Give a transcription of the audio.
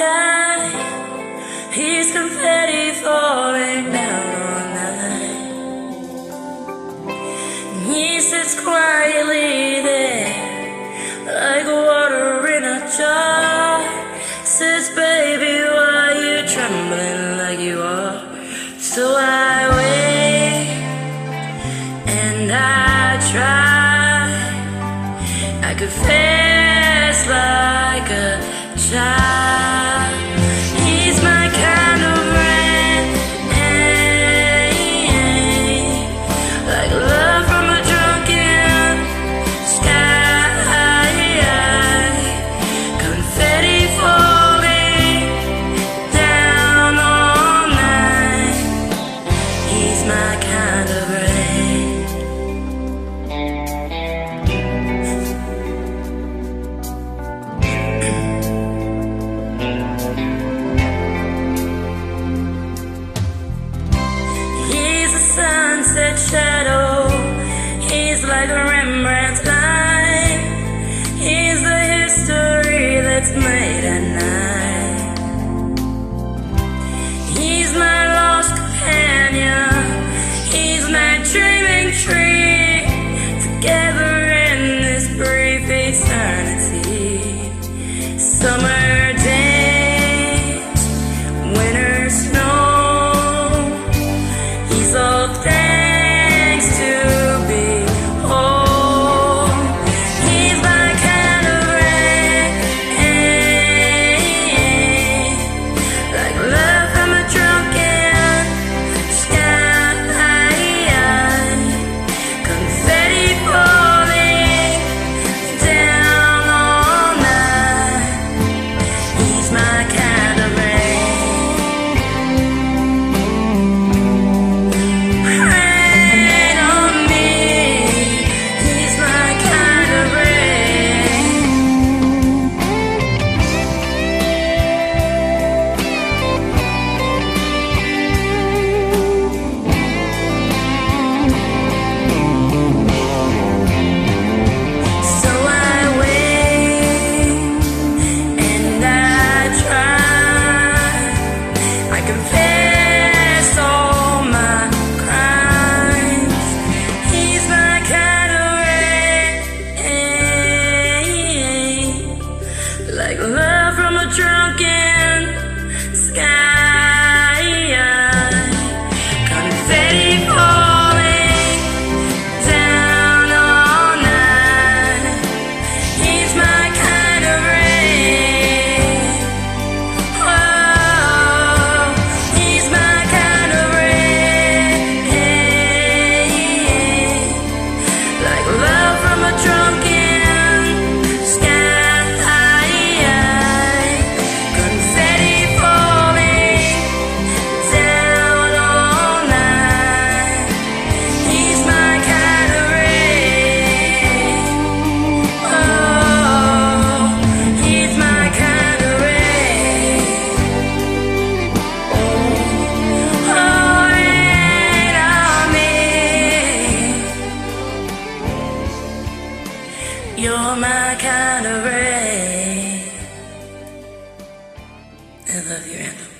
sky. He's confetti falling down all night. He sits quietly there, like water in a jar. Says, baby, why are you trembling like you are? So I wait and I try. I confess like a child. He's my kind of rain, like love from a drunken sky. Confetti falling down all night. He's my kind of rain. Sunset shadow, he's like a Rembrandt's line. He's the history that's made at night. He's my lost companion, he's my dreaming tree. Together in this brief eternity. Summer days, winter snow, all thanks to be whole. He's my kind of rain, like love from a drunken sky. Confetti falling down all night. He's my kind of rain. Like love from a drunken sky. Confetti falling down all night. He's my kind of rain. Oh, he's my kind of rain. Like love from a drunken you're my kind of rain. I love you, Randall.